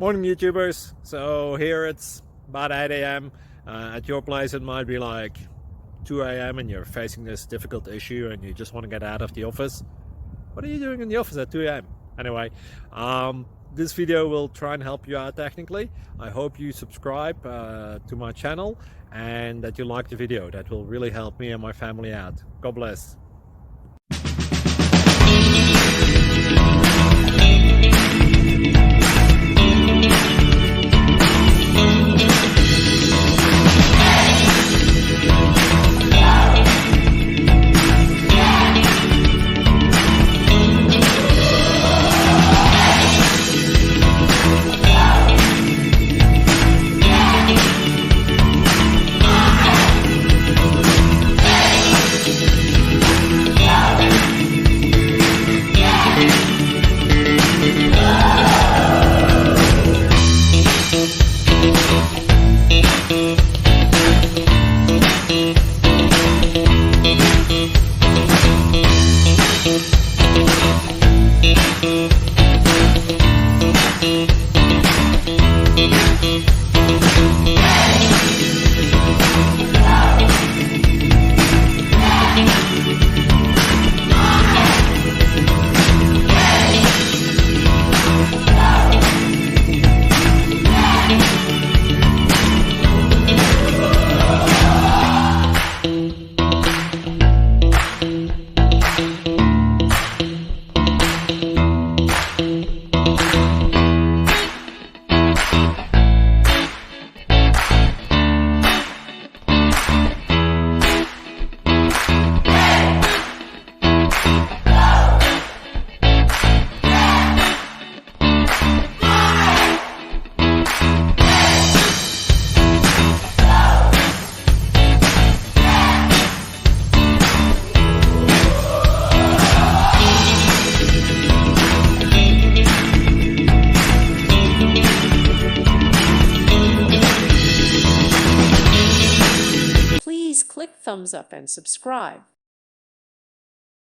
Morning YouTubers. So here it's about 8 a.m. At your place it might be like 2 a.m. and you're facing this difficult issue and you just want to get out of the office. What are you doing in the office at 2 a.m.? Anyway, this video will try and help you out technically. I hope you subscribe to my channel and that you like the video. That will really help me and my family out. God bless. Please click thumbs up and subscribe.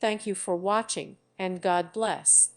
Thank you for watching, and God bless.